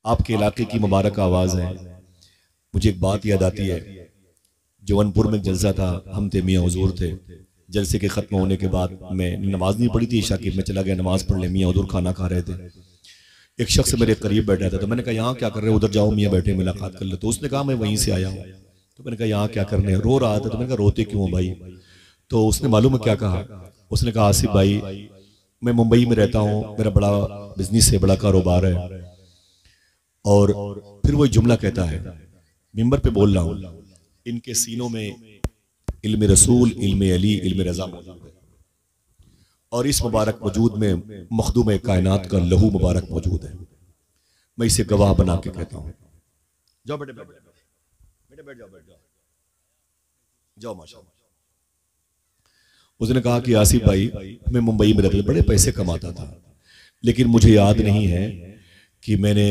आपके इलाके की मुबारक आवाज़ है। मुझे एक बात याद आती है, जौनपुर में जलसा था, हम थे, मियाँ हुजूर थे। जलसे के ख़त्म होने के बाद मैं नमाज नहीं पढ़ी थी ईशा की, मैं चला गया नमाज पढ़ ले। मियाँ हुजूर खाना खा रहे थे, एक शख्स मेरे करीब बैठा था, तो मैंने कहा यहाँ क्या कर रहे हो, उधर जाओ मियाँ बैठे मुलाकात कर ले। तो उसने कहा मैं वहीं से आया हूँ। तो मैंने कहा यहाँ क्या करने, रो रहा था। तो मैंने कहा रोते क्यों हो भाई? तो उसने मालूम है क्या कहा? उसने कहा आसिफ भाई मैं मुंबई में रहता हूँ, मेरा बड़ा बिजनेस है, बड़ा कारोबार है। और फिर वो जुमला कहता है, मिंबर पे बोल रहा हूँ, इनके सीनों में इल्म रसूल, इल्म अली, इल्म रजा मौजूद है, और इस मुबारक वजूद में मखदूम कायनात का लहू मुबारक मौजूद है। मैं इसे गवाह बना के कहता हूँ। जाओ बेटे, बेटे बैठ जाओ, बैठ जाओ, जाओ माशाअल्लाह। उसने कहा कि आसिफ भाई मैं मुंबई में रहता था, बड़े पैसे कमाता था, लेकिन मुझे याद नहीं है कि मैंने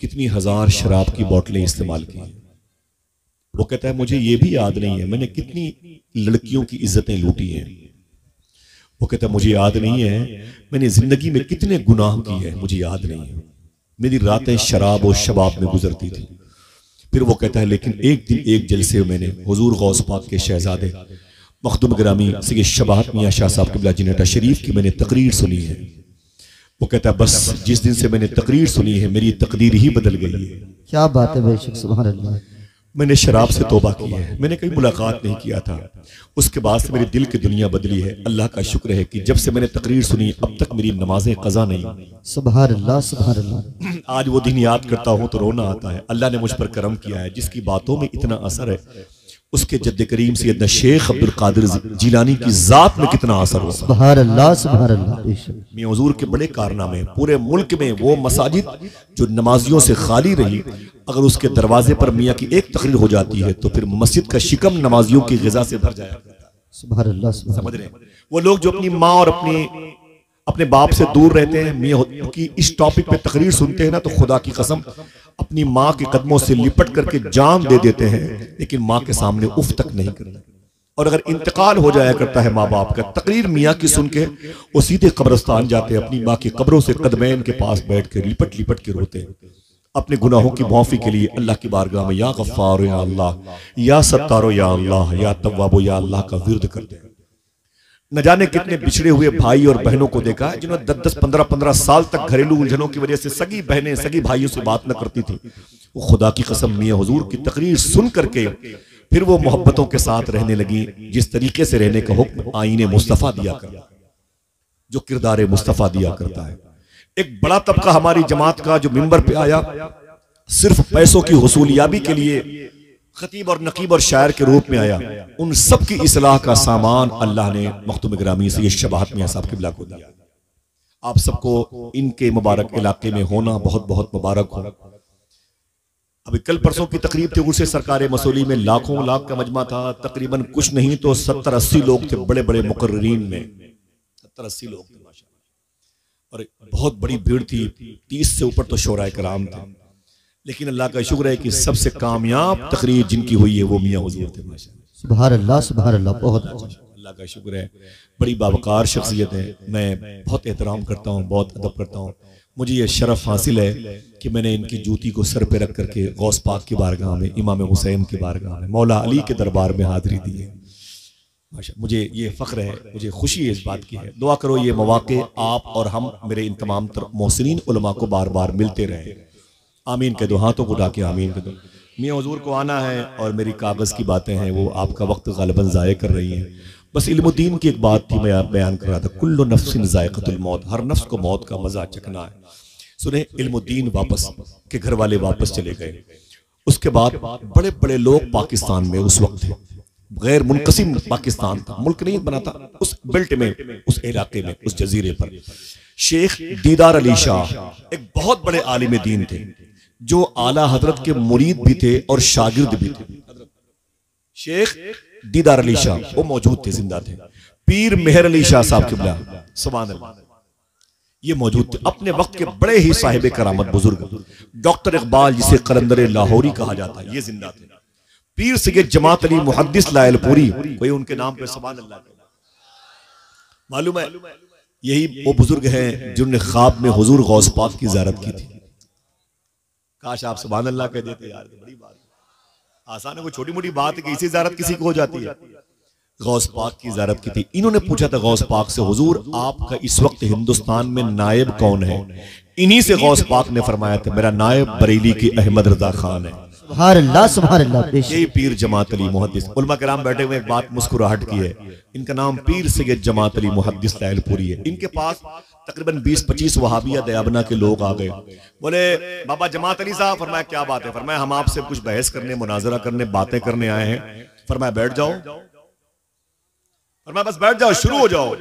कितनी हजार शराब की बोतलें इस्तेमाल की। वो कहता है मुझे ये भी याद नहीं है मैंने कितनी लड़कियों की इज्जतें लूटी हैं। वो कहता है मुझे याद नहीं है मैंने जिंदगी में कितने गुनाह किए हैं, मुझे याद नहीं है। मेरी रातें शराब और शबाब में गुजरती थी। फिर वो कहता है लेकिन एक दिन एक जलसे मैंने हुजूर गौस पाक के शहजादे मखदूम ग्रामी सैयद शबाहत मियां शाह साहब क़िबला जिन्नत शरीफ की मैंने तकरीर सुनी है। वो कहता है बस जिस दिन से मैंने तकरीर सुनी है मेरी तकदीर ही बदल गई है। क्या बात है, बेशक सुभान अल्लाह। मैंने शराब से तौबा की है, मैंने कभी मुलाकात नहीं किया था, उसके बाद से मेरे दिल की दुनिया बदली है। अल्लाह का शुक्र है कि जब से मैंने तकरीर सुनी अब तक मेरी नमाजें कज़ा नहीं। सुभान अल्लाह, सुभान अल्लाह। आज वो दिन याद करता हूँ तो रोना आता है। अल्लाह ने मुझ पर करम किया है, जिसकी बातों में इतना असर है उसके जद्द करीम सैयदना शेख अब्दुल कादिर जिलानी की जात में कितना असर हो। सुभान अल्लाह, सुभान अल्लाह। मियां हुजूर के बड़े कारनामे, पूरे मुल्क में वो मसाजिद जो नमाजियों से खाली रही, अगर उसके दरवाजे पर मियां की एक तकरीर हो जाती है तो फिर मस्जिद का शिकम नमाजियों की ग़िज़ा से भर जाया। सुभान अल्लाह, समझ रहे हैं? वो लोग जो अपनी माँ और अपने बाप से दूर रहते हैं, मियां की इस टॉपिक पे तकरीर सुनते हैं ना, तो खुदा की कसम अपनी माँ के कदमों से लिपट करके जान दे देते हैं, लेकिन माँ के सामने उफ तक नहीं करते। और अगर इंतकाल हो जाया करता है माँ बाप का, तकरीर मियाँ की सुन के वो सीधे कब्रिस्तान जाते हैं, अपनी माँ की कब्रों से कदमैन के पास बैठ के लिपट लिपट के रोते हैं अपने गुनाहों की माफी के लिए अल्लाह की बारगाह में, या गफ्फार या अल्लाह, या सत्तारो या अल्लाह, या तव्वाबो या अल्लाह का विर्द करते हैं। न जाने कितने बिछड़े हुए भाई और बहनों को देखा है जिन्होंने 10-10, 15-15 साल तक घरेलू उलझनों की वजह से सगी बहनें सगी भाइयों से बात न करती थी। वो खुदा की कसम मियां हुजूर की तकरीर सुन करके फिर वो मोहब्बतों के साथ रहने लगी, जिस तरीके से रहने का हुक्म आईने मुस्तफा दिया करता, जो किरदार मुस्तफा दिया करता है। एक बड़ा तबका हमारी जमात का जो मिंबर पे आया सिर्फ पैसों की हुसूलियाबी के लिए खतीब और नकीब और शायर के रूप में आया, उन सब की इस्लाह का सामान अल्लाह ने मखदूम ग्रामी सैयद शबाहत मियां साहब क़िबला को दिया। आप सबको इनके मुबारक इलाके में होना बहुत बहुत मुबारक हो। अभी कल परसों की तकरीब थी उर्से सरकार मसूली में, लाखों लाख का मजमा था, तकरीबन कुछ नहीं तो 70-80 लोग थे, बड़े बड़े मुकर्रिरीन में 70-80 लोग थे माशाअल्लाह, और बहुत बड़ी भीड़ थी, 30 से ऊपर तो शोराए कराम थे। लेकिन अल्लाह का शुक्र है कि सबसे कामयाब तकरीर जिनकी हुई है वो मियां हुजूर थे माशाअल्लाह। सुभान अल्लाह, सुभान अल्लाह। बहुत अच्छा, अल्लाह का शुक्र है, बड़ी बावकार शख्सियत है। मैं बहुत एहतराम करता हूँ, बहुत अदब करता हूँ। मुझे ये शरफ हासिल है कि मैंने इनकी जूती को सर पे रख करके गौस पाक की बारगाह में, इमाम हुसैन की बारगाह में, मौला अली के दरबार में हाजिरी दी है। मुझे ये फ़ख्र है, मुझे खुशी है इस बात की है। दुआ करो ये मौके आप और हम मेरे इन तमाम मोहसिनीन उलमा को बार बार मिलते रहे। आमीन कह दो, हाथों को उठा के आमीन कह दो। मियां हुजूर को आना है और मेरी कागज़ की बातें हैं, वो आपका वक्त गालिबन ज़ाये कर रही हैं। बस इल्मुद्दीन की एक बात थी, मैं बयान कर रहा था, कुल्लु नफ्सिन ज़ायक़तुल मौत, हर नफ्स को मौत का मज़ा चखना है। सुने, इल्मुद्दीन वापस के घर वाले वापस चले गए। उसके बाद बड़े बड़े लोग पाकिस्तान में उस वक्त थे, गैर मुनक़सिम पाकिस्तान था, मुल्क नहीं बना था, उस बेल्ट में, उस इलाके में, उस जजीरे पर शेख दीदार अली शाह एक बहुत बड़े आलिम दीन थे, जो आला हजरत के मुरीद भी थे और शागिर्द भी थे। शेख दीदार अली शाह वो मौजूद थे, जिंदा थे। पीर मेहर अली शाह साहब क़िबला सुभान अल्लाह ये मौजूद थे। अपने वक्त के बड़े ही साहिब करामत बुजुर्ग डॉक्टर इकबाल जिसे कलंदर लाहौरी कहा जाता है, ये जिंदा थे। पीर सैयद जमात अली मुहद्दिस लायलपुरी, कोई उनके नाम पे सुभान अल्लाह मालूम है? यही वो बुजुर्ग हैं जिन्होंने ख्वाब में हुजूर गौस पाक की ज़ियारत की थी। काश आप सुभान अल्लाह कह देते यार, तो बड़ी बात आसान है, कोई छोटी मोटी बात है कि इसी ज़ियारत किसी को हो जाती है। गौस पाक की ज़ियारत की थी। इन्होंने पूछा था गौस पाक से, हुजूर आपका इस वक्त हिंदुस्तान में नायब कौन है? इन्हीं से गौस पाक ने फरमाया था मेरा नायब बरेली की अहमद रजा खान है। सुभान अल्लाह, सुभान अल्लाह। यही पीर जमात अली मुहद्दिस। उलमा किराम बैठे हुए एक बात मुस्कुराहट की है, इनका नाम पीर सैयद जमात अली मुहद्दिस लैलपुरी है। इनके पास तकरीबन 20-25 वहाबिया दयाबना के लोग आ गए। बोले बाबा जमात अली साहब, फरमाया क्या बात है? फरमाया हम आपसे कुछ बहस करने, मुनाजरा करने, बातें करने आए हैं। फरमाया बैठ जाओ। फरमाया बस बैठ जाओ, शुरू हो जाओ।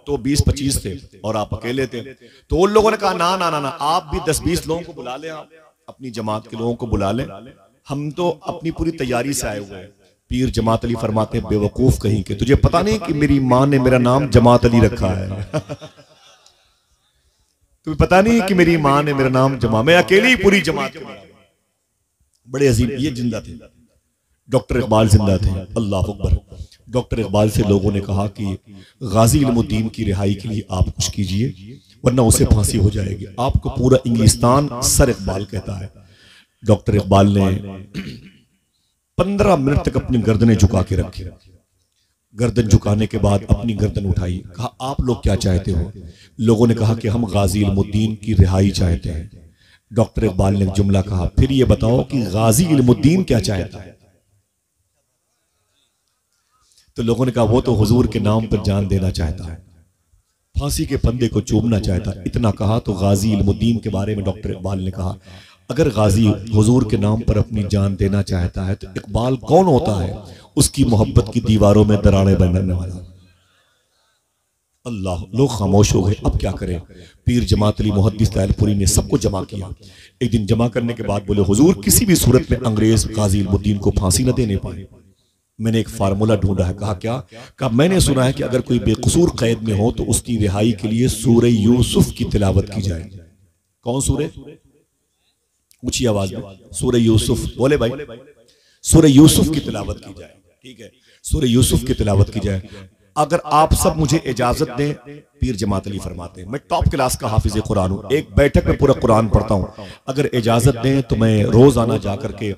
तो 20-25 थे और आप अकेले थे। तो उन लोगों ने कहा ना ना ना ना, आप भी 10-20 लोगों को बुला लें, आप अपनी जमात के लोगों को बुला लें, हम तो अपनी पूरी तैयारी से आए हुए हैं। पीर जमात अली फरमाते हैं बेवकूफ कहीं के, तुझे पता नहीं कि मेरी माँ ने मेरा नाम जमात अली रखा है? तुम्हें पता नहीं कि मेरी माँ ने मेरा नाम मैं अकेली पूरी जमात के बड़े अजीम। ये जिंदा थे, डॉक्टर इकबाल जिंदा थे। अल्लाह अकबर। डॉक्टर इकबाल से लोगों ने कहा कि गाजी इल्मुद्दीन की रिहाई के लिए आप कुछ कीजिए वरना उसे फांसी हो जाएगी। आपको पूरा इंग्लिस्तान सर इकबाल कहता है। डॉक्टर इकबाल ने 15 मिनट तक अपनी गर्दनें झुका के रखी। गर्दन झुकाने के बाद अपनी गर्दन उठाई, कहा आप लोग क्या चाहते हो? लोगों ने कहा कि हम गाजी इल्मुद्दीन की रिहाई चाहते हैं। डॉक्टर इकबाल ने जुमला कहा, फिर ये बताओ कि गाजी इल्मुद्दीन क्या चाहता है? तो लोगों ने कहा वो तो हुजूर के नाम पर जान देना चाहता है, फांसी के फंदे को चूमना चाहता है। इतना कहा तो गाजी इल्मुद्दीन के बारे में डॉक्टर इकबाल ने कहा, अगर गाजी हुजूर के नाम पर अपनी जान देना चाहता है तो इकबाल कौन होता है? उसकी मोहब्बत की दीवारों में दरारें बनाने वाला। अल्लाह, लोग खामोश हो गए। अब क्या करें? पीर जमात अली मुहद्दिस लैलपुरी ने सबको जमा किया। एक दिन जमा करने के बाद बोले हुजूर किसी भी सूरत में अंग्रेज गाजी इल्मुद्दीन को फांसी न देने पाए। मैंने एक फार्मूला ढूंढा है। कहा क्या? कहा मैंने सुना है कि अगर कोई बेकसूर कैद में हो तो उसकी रिहाई के लिए सूरह यूसुफ की तिलावत की जाए। कौन सूरह? ऊंची आवाज में सूरह यूसुफ बोले भाई। सूरह यूसुफ की तिलावत की जाए। ठीक है, सूरह यूसुफ की तिलावत की जाए। अगर आप सब मुझे इजाजत दें, पीर जमात अली फरमाते हैं मैं टॉप क्लास का हाफिज कुरान हूं, एक बैठक में पूरा कुरान पढ़ता हूं। अगर इजाजत दें तो मैं रोजाना जाकर के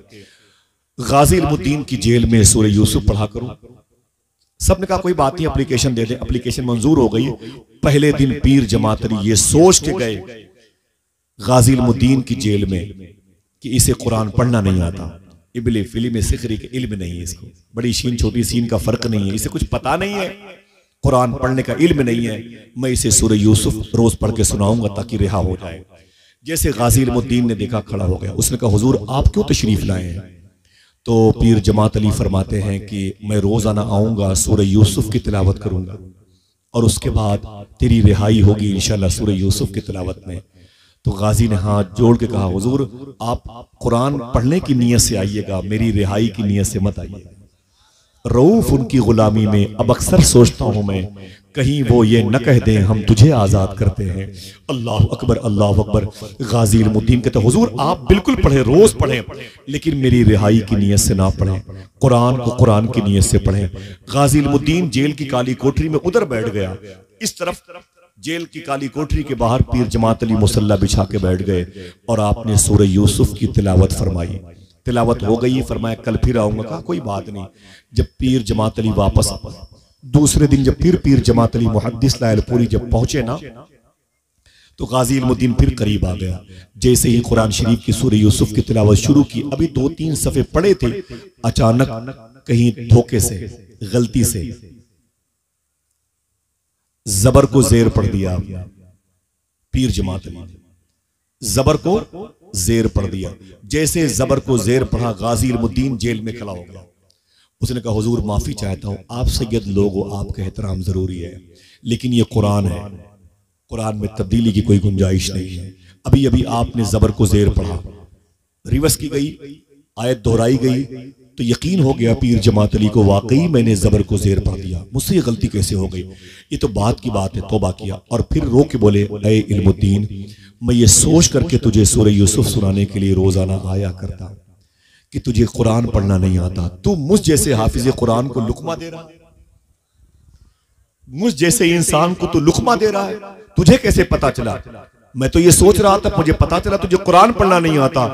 गाजी इल्मुद्दीन की जेल में सूरह यूसुफ पढ़ा करूं। सबने कहा कोई बात नहीं, एप्लीकेशन दे दें। एप्लीकेशन मंजूर हो गई। पहले दिन पीर जमात अली ये सोच के गए गाजी इल्मुद्दीन की जेल में कि इसे कुरान पढ़ना नहीं आता, इबले फिल्म सिखरी के इल्म नहीं है, इसको बड़ी शीन छोटी सीन का फर्क नहीं है, इसे कुछ पता नहीं है, कुरान पढ़ने का इल्म नहीं है, मैं इसे सूरह यूसुफ रोज पढ़ के सुनाऊंगा ताकि रिहा हो जाए। जैसे गाजी इल्मुद्दीन ने देखा, खड़ा हो गया। उसने कहा हुजूर आप क्यों तशरीफ लाए हैं? तो पीर जमात अली फरमाते हैं कि मैं रोजाना आऊंगा, सूरह यूसुफ की तिलावत करूंगा और उसके बाद तेरी रिहाई होगी इंशाल्लाह सूरह यूसुफ की तिलावत में। तो गाजी ने हाथ जोड़ के कहा हुजूर आप कुरान पढ़ने की नीयत से आइएगा, मेरी रिहाई की नीयत से मत आइएगा। रऊफ उनकी गुलामी में अब अक्सर सोचता हूं मैं, कहीं वो ये न कह दें हम तुझे आजाद करते हैं। अल्लाह अकबर, अल्लाह अकबर। गाजी इल्मुद्दीन कहते हुजूर आप बिल्कुल पढ़े, रोज पढ़ें, लेकिन मेरी रिहाई की नीयत से ना पढ़ें, कुरान को कुरान की नीयत से पढ़ें। गाजी इल्मुद्दीन जेल की काली कोठरी में उधर बैठ गया। इस तरफ जेल की काली कोठरी के बाहर पीर जमात अली मुसल्ला बिछा के बैठ गए और आपने सूरह यूसुफ की तिलावत फरमाई। तिलावत हो गई, फरमाया कल फिर आऊंगा। कहा कोई बात नहीं। जब पीर जमात अली वापस दूसरे दिन जब फिर पीर जमात अली मुहद्दिस लैलपुरी जब पहुंचे ना, तो गाजी इल्मुद्दीन फिर करीब आ गया। जैसे ही कुरान शरीफ की सूरह यूसुफ की तिलावत शुरू की, अभी 2-3 सफ़े पढ़े थे, अचानक कहीं धोखे से, गलती से जबर को जेर पढ़ दिया। पीर जमात अली ने जबर को जेर पढ़ दिया। जैसे जबर को जेर पढ़ा, गाजी इल्मुद्दीन जेल में खड़ा हो गया। उसने कहा हुजूर माफी चाहता हूं, आप सैयद लोग हो, आपका एहतराम जरूरी है, लेकिन ये कुरान है, कुरान में तब्दीली की कोई गुंजाइश नहीं है। अभी अभी आपने जबर को जेर पढ़ा, रिवर्स की गई, आयत दोहराई गई, तो यकीन हो गया पीर जमात अली को वाकई मैंने जबर को जेर पढ़ दिया, मुझसे ये गलती कैसे हो गई। ये तो बात की बात है, तौबा किया और फिर रो के बोले ऐ इल्मुद्दीन, मैं ये सोच करके तुझे सूरह यूसुफ सुनाने के लिए रोजाना आया करता कि तुझे कुरान पढ़ना नहीं आता। तू मुझ जैसे हाफिज कुरान को लुकमा दे रहा है, मुझ जैसे इंसान को तू लुकमा दे रहा है, तुझे कैसे पता चला? मैं तो ये सोच रहा था, मुझे पता चला तुझे कुरान पढ़ना नहीं आता।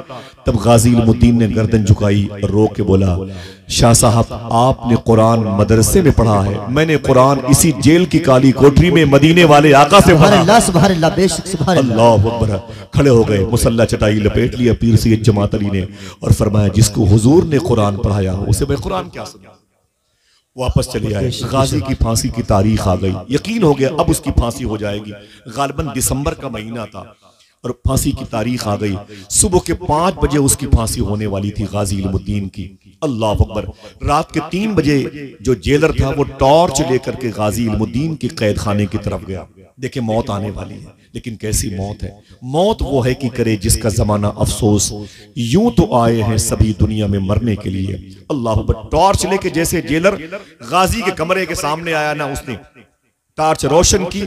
तब गाजी इल्मुद्दीन ने गर्दन झुकाई और रो के बोला, शाह साहब आपने कुरान मदरसे में पढ़ा है, मैंने कुरान इसी जेल की काली कोठरी में मदीने वाले आका से पढ़ा। सुभान अल्लाह, बेशक सुभान अल्लाह। अल्लाह अकबर। खड़े हो गए, मुसल्ला चटाई लपेट लिया पीर सैयद जमात अली ने और फरमाया, जिसको हुजूर ने कुरान पढ़ाया हो उसे मैं कुरान क्या सुना। वापस चले आए। गाजी की फांसी की तारीख आ गई। यकीन हो गया अब उसकी फांसी हो जाएगी। गालिबन दिसंबर का महीना था और फांसी की तारीख आ गई। सुबह के 5 बजे उसकी फांसी होने वाली थी गाजी इल्मुद्दीन की। अल्लाह अकबर। रात के 3 बजे जो जेलर था वो टॉर्च लेकर के गाजी इल्मुद्दीन के कैद खाने की तरफ गया। देखे मौत आने वाली है, लेकिन कैसी मौत है। मौत वो है कि करे जिसका जमाना अफसोस, यूं तो आए हैं सभी दुनिया में मरने के लिए। अल्लाह अकबर। टॉर्च लेके जैसे जेलर गाजी के कमरे के सामने आया ना, उसने टॉर्च रोशन की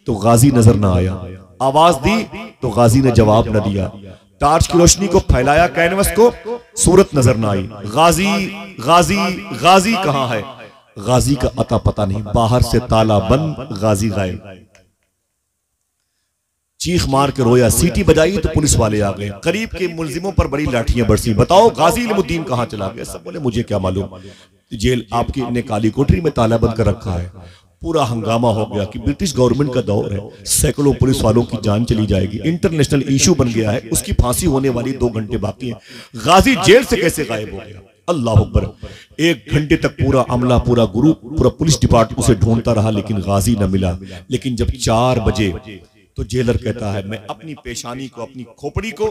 तो गाजी नजर ना आया। आवाज दी तो गाजी ने जवाब न दिया। टॉर्च की रोशनी को फैलाया कैनवस को, सूरत नजर ना आई। गाजी गाजी गाजी कहां है? गाजी का अता पता नहीं। बाहर से ताला बंद, गाजी गायब। चीख मार के रोया, सीटी बजाई तो पुलिस वाले आ गए। करीब के मुलजिमों पर बड़ी लाठियां बरसी। बताओ गाजी इल्मुद्दीन कहां चला गया? सब बोले मुझे क्या मालूम, जेल आपकी ने काली कोठरी में ताला बंद कर रखा है। पूरा हंगामा हो गया कि ब्रिटिश गवर्नमेंट का दौर है, सैकड़ों पुलिस वालों की जान चली जाएगी, इंटरनेशनल इशू बन गया है, उसकी फांसी होने वाली 2 घंटे बाकी है। गाजी जेल से कैसे गायब हो गया? अल्लाह अकबर। 1 घंटे तक पूरा अमला, पूरा ग्रुप, पूरा पुलिस डिपार्टमेंट उसे ढूंढता रहा, लेकिन गाजी न मिला। लेकिन जब 4 बजे तो जेलर कहता है, मैं अपनी पेशानी को, अपनी खोपड़ी को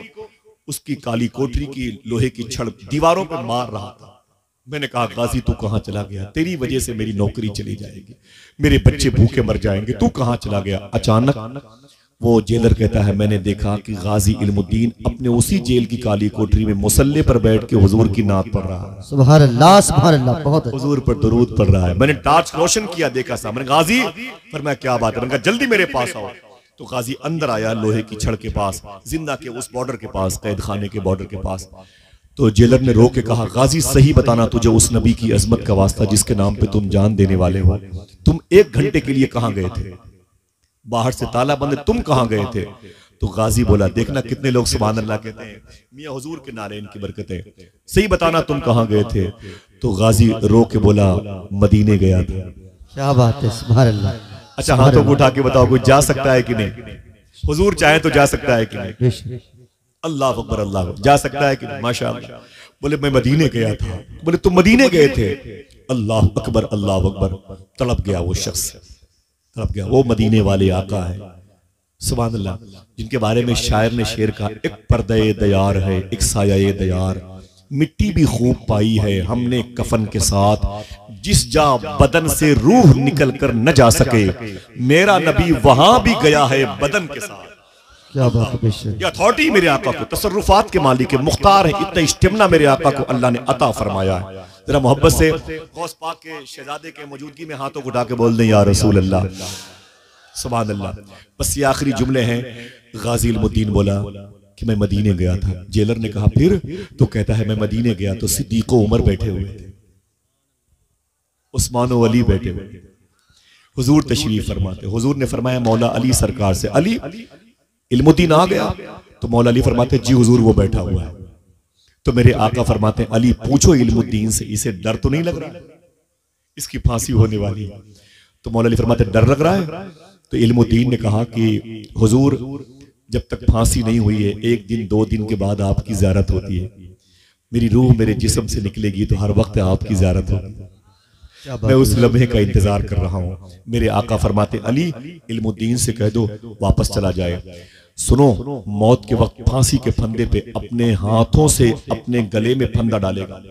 उसकी काली कोठरी की लोहे की छड़ दीवारों पर मार रहा था। मैंने कहा, गाजी तू कहां चला गया? तेरी वजह से मेरी नौकरी चली जाएगी, मेरे बच्चे भूखे मर जाएंगे, तू कहां चला गया? अचानक वो जेलर कहता है, मैंने देखा कि गाजी इल्मुद्दीन अपने उसी जेल की काली कोठरी में मुसल्ले पर बैठ के हुजूर की नात पढ़ रहा है। सुभान अल्लाह, सुभान अल्लाह। बहुत हुजूर पर दुरूद पढ़ रहा है। मैंने टॉर्च रोशन किया, देखा सामने गाजी। पर मैं क्या बात है, मैंने कहा जल्दी मेरे पास आओ। तो गाजी अंदर आया, लोहे की छड़ के पास, जिंदा के उस बॉर्डर के पास, कैद खाने के बॉर्डर के पास। तो जेलर ने रो के कहा, गाजी सही बताना, तुझे उस नबी की अजमत का वास्ता जिसके नाम पे तुम जान देने वाले हो, तुम 1 घंटे के लिए कहां गए थे? बाहर से ताला बंद, तुम कहां गए थे? तो गाजी बोला, देखना कितने लोग सुभान अल्लाह कहते हैं, मियां हुजूर के नारे, इनकी बरकतें। सही बताना तुम कहां गए थे? तो गाजी रो के बोला, मदीने गया था। क्या बात है, सुभान अल्लाह। अच्छा हाथों को उठा के बताओ, कोई जा सकता है कि नहीं? हुजूर चाहे तो जा सकता है कि नहीं? अल्लाह अकबर, अल्लाह। जा सकता है कि नहीं? माशाअल्लाह। बोले मैं मदीने गया था। बोले तुम मदीने गए थे? अल्लाह अकबर, अल्लाह अकबर। तड़प गया वो शख्स, तड़प गया। वो मदीने वाले आका है, सुभान अल्लाह, जिनके बारे में शायर ने शेर कहा, एक पर्दे दयार है, एक साया दयार, मिट्टी भी खूब पाई है हमने कफन के साथ, जिस जा बदन से रूह निकल कर न जा सके, मेरा नबी वहां भी गया है बदन के साथ। क्या बात है। ये अथॉरिटी मेरे आका को, तसर्रुफात के मालिक है, मुख्तार है, इतना इस्तिमना मेरे आका को अल्लाह ने अता फरमाया है। जरा मोहब्बत से गौस पाक के शहजादे के मौजूदगी में हाथों को उठा के बोल दें, या रसूल अल्लाह, सुभान अल्लाह। बस ये आखिरी जुमले हैं। गाजी इल्मुद्दीन बोला कि मैं मदीने गया था। जेलर ने कहा फिर? तो कहता है, मैं मदीने गया तो सिद्दीक उमर बैठे हुए थे, उस्मान व अली बैठे हुए थे, हुजूर तशरीफ फरमाते। हुजूर ने फरमाया मौला अली सरकार से, अली इल्मुद्दीन आ गया? तो मौला अली फरमाते, जी हुजूर वो बैठा हुआ है। तो मेरे आका फरमाते, अली पूछो इल्मुद्दीन से, इसे डर तो नहीं लग रहा, इसकी फांसी होने वाली है? तो मौला अली फरमाते, डर लग रहा है? तो इल्मुद्दीन ने कहा कि हुजूर जब तक फांसी नहीं हुई है, 1 दिन 2 दिन के बाद आपकी ज़ियारत होती है, मेरी रूह मेरे जिस्म से निकलेगी तो हर वक्त आपकी ज़ियारत होगी, मैं उस लम्हे का इंतजार कर रहा हूं। मेरे आका फरमाते, अली इल्मुद्दीन से कह दो वापस चला जाए। सुनो, मौत के वक्त फांसी के फंदे पे अपने हाथों से अपने गले में फंदा डालेगा,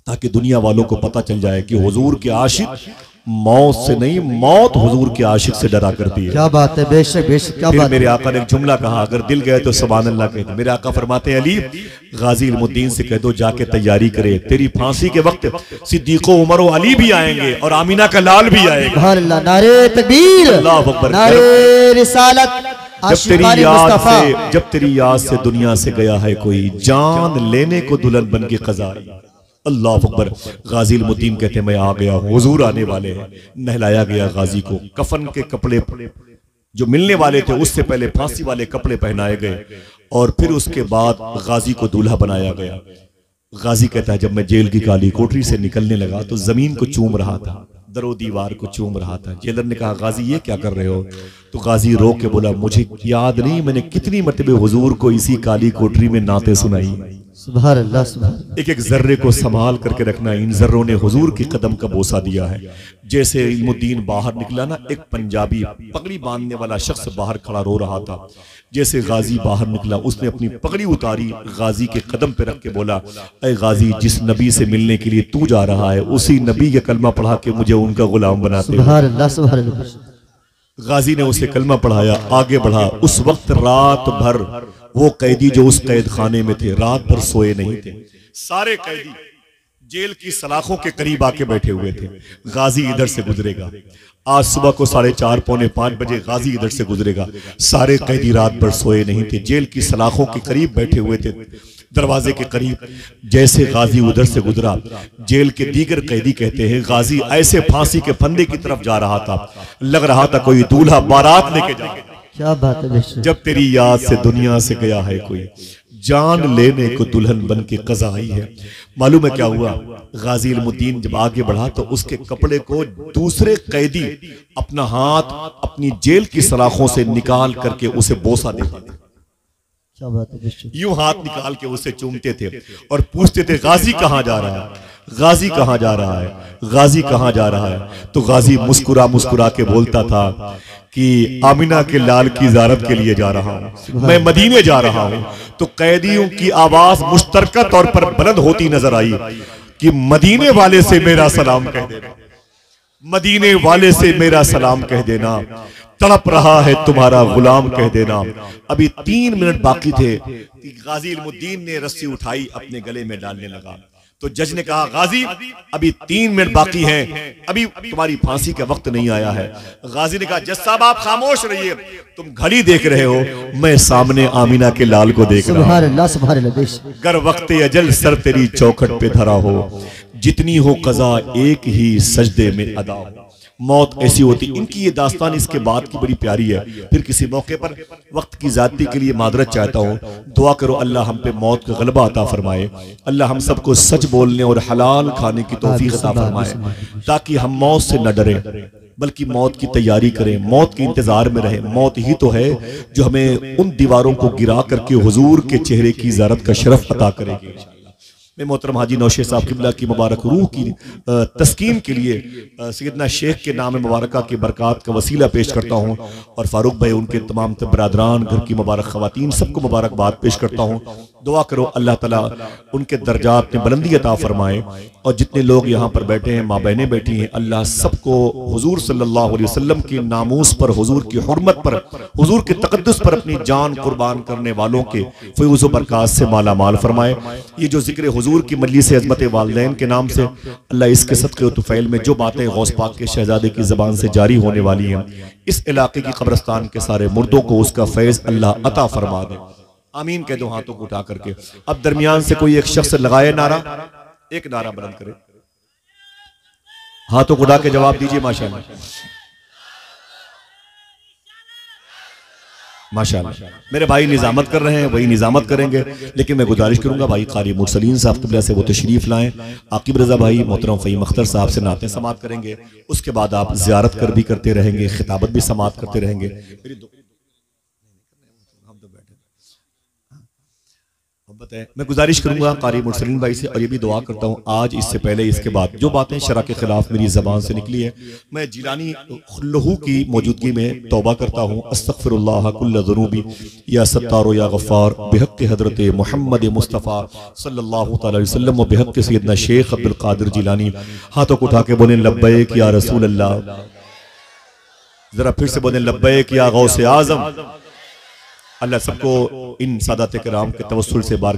ताकि दुनिया वालों को पता चल जाए कि हुजूर के आशिक मौत से नहीं, मौत हुजूर के आशिक से डरा करती है। क्या बात है, बेशक बेशक। क्या बात। मेरे आका ने एक जुमला कहा, अगर दिल गए तो सुभान अल्लाह कहते। मेरे आका फरमाते हैं, अली गाजी इल्मुद्दीन से कह दो जाके तैयारी करे, तेरी फांसी के वक्त सिद्दीक उमर और अली भी आएंगे और आमीना का लाल भी आएगा। सुभान अल्लाह। नारे तकबीर, अल्लाह अकबर। नारे रिसालत। जब तेरी याद से दुनिया से गया है कोई, जान लेने को दुल्हन बन के खजा। अल्लाह अकबर। गाजी इल्मुद्दीन कहते, मैं आ गया हूं, हुजूर आने वाले हैं। नहलाया गया गाजी को, कफन के कपड़े जो मिलने वाले थे उससे पहले फांसी वाले कपड़े पहनाए गए और फिर उसके बाद गाजी को दूल्हा बनाया गया। गाजी कहता है जब मैं जेल की काली कोठरी से निकलने लगा तो जमीन को चूम रहा था, दरो दीवार को चूम रहा था। जेलर ने कहा गाजी ये क्या कर रहे हो? तो गाजी रो के बोला मुझे याद नहीं मैंने कितनी मरतबे हुजूर को इसी काली कोठरी में नाते सुनाई। सुभान अल्लाह, सुभान। एक एक जर्रे को संभाल करके रखना। इन जर्रों ने हुजूर की कदम का बोसा दिया है। जैसे इल्मुद्दीन बाहर निकला ना, एक पंजाबी पगड़ी बांधने वाला शख्स बाहर खड़ा रो रहा था। जैसे गाजी बाहर निकला उसने अपनी पगड़ी उतारी, गाजी के कदम पे रख के बोला ऐ गाजी जिस नबी से मिलने के लिए तू जा रहा है उसी नबी के कलमा पढ़ा के मुझे उनका गुलाम बनाते हो। सुभान अल्लाह, सुभान अल्लाह। गाजी ने उसे कलमा पढ़ाया, आगे बढ़ा। उस वक्त रात भर वो कैदी जो उस कैद खाने में थे रात भर सोए नहीं थे। सारे कैदी जेल की सलाखों के करीब आके बैठे हुए थे। गाजी इधर से गुजरेगा, आज सुबह को 4:30 पौने 5 बजे गाजी इधर से गुजरेगा। सारे कैदी रात भर सोए नहीं थे, जेल की सलाखों के करीब बैठे हुए थे, दरवाजे के करीब। जैसे गाजी उधर से गुजरा, जेल के दीगर कैदी कहते हैं गाजी ऐसे फांसी के फंदे की तरफ जा रहा था, लग रहा था कोई दूल्हा बारात लेके जा। क्या बात है बेशक। जब तेरी याद से दुनिया से गया है कोई, जान लेने को दुल्हन बन के कज़ा आई है। मालूम है क्या हुआ? गाजी इल्मुद्दीन जब आगे बढ़ा तो उसके कपड़े को दूसरे कैदी अपना हाथ अपनी जेल की सलाखों से निकाल करके उसे बोसा देते थे। क्या बात है बेशक। यूं हाथ निकाल के उसे चूमते थे और पूछते थे गाजी कहां जा रहा है, गाजी कहां जा रहा है, गाजी कहां जा रहा है। तो गाजी मुस्कुरा मुस्कुरा के बोलता था कि आमिना के लाल की ज़ियारत के लिए जा रहा हूं, मैं मदीने जा रहा हूं। तो कैदियों की आवाज मुश्तरका तौर पर बुलंद होती नजर आई कि मदीने वाले से मेरा सलाम कह देना, मदीने वाले से मेरा सलाम कह देना, तड़प रहा है तुम्हारा गुलाम कह देना। अभी 3 मिनट बाकी थे कि गाजी इल्मुद्दीन ने रस्सी उठाई अपने गले में डालने लगा। तो जज ने कहा गाजी अभी 3 मिनट बाकी हैं, अभी तुम्हारी फांसी का वक्त नहीं आया है। गाजी ने कहा जज साहब आप खामोश रहिए, तुम घड़ी देख रहे हो, मैं सामने आमिना के लाल को देख रहा हूं। सुभान अल्लाह, सुभान अल्लाह। गर वक्त अजल सर तेरी चौखट पे धरा हो, जितनी हो कज़ा एक ही सजदे में अदा हो। मौत ऐसी होती। इनकी ये दास्तान इसके बाद की बड़ी प्यारी है। फिर किसी मौके पर वक्त की ज़्यादती के लिए मादरत चाहता हूँ, दुआ करो अल्लाह हम पे मौत का गलबा अता फरमाए, अल्लाह हम सबको सच बोलने और हलाल खाने की तौफीक अता फरमाए, ताकि हम मौत से न डरें बल्कि मौत की तैयारी करें, मौत के इंतजार में रहें। मौत ही तो है जो हमें उन दीवारों को गिरा करके हुजूर के चेहरे की ज़ियारत का शरफ अता करेगी। मैं मोहतरम हाजी नौशे साहब किबला की मुबारक रूह की तस्कीन के लिए सैयदना शेख के नाम मुबारक की बरक़ात का वसीला पेश करता हूँ और फारूक भाई उनके तमाम बरादरान घर की मुबारक ख़वातीन सबको मुबारकबाद पेश करता हूँ। दुआ करो अल्लाह ताला उनके दर्जात में बुलंदी अता फरमाए और जितने लोग यहाँ पर बैठे हैं, माँ बहनें बैठी हैं, अल्लाह सबको हुजूर सल्लल्लाहु अलैहि वसल्लम की नामूस पर, हुजूर की हुर्मत पर, हुजूर के तक़द्दुस पर अपनी जान कुर्बान करने वालों के फ़ैज़ व बरक़ात से माला माल फरमाए। ये जो जिक्र हुजूर की मजलिस अज़मत वालिदैन के नाम से अल्लाह इसके सदक़े व तुफ़ैल में जो बातें गौस पाक के शहजादे की ज़बान से जारी होने वाली हैं, इस इलाके की कब्रिस्तान के सारे मुर्दों को उसका फैज़ अल्लाह अता फरमा दे। आमीन कह दो हाथों को उठा करके। अब दरमियान से कोई एक शख्स लगाए नारा, एक नारा बुलंद करे, हाथों को उठा के जवाब दीजिए माशाअल्लाह माशाअल्लाह। मेरे भाई निजामत कर रहे हैं, वही निजामत करेंगे, लेकिन मैं गुजारिश करूंगा भाई कारी मुरसलीन साहब क़िबला से वो तशरीफ लाएं। आकिब रजा भाई मोहतरम फ़हीम अख्तर साहब से नाते समात करेंगे, उसके बाद आप ज़ियारत कर भी करते रहेंगे, खिताबत भी समात करते रहेंगे। मैं गुजारिश करूंगा कारी मुरसलीन भाई से और ये भी दुआ करता हूँ आज इससे पहले इसके बाद जो बातें शरा के खिलाफ मेरी ज़बान से निकली है, मैं जिलानी खुल्लहू की मौजूदगी में तौबा करता हूँ। अस्तग़फिरुल्लाह कुल्ल ज़ुनूबी या सत्तारो या गफ़ार बिहक़्क़ि हज़रत मोहम्मद मुस्तफ़ा सल्लल्लाहु तआला अलैहि वसल्लम व बिहक़्क़ि सैयदना शेख अब्दुल क़ादिर जिलानी। हाथों को उठा के बोलें लब्बैक या रसूल अल्लाह, जरा फिर से बोलें लब्बैक या गौसे आज़म। अल्लाह सबको इन सादात किराम के तवस्सुल से बार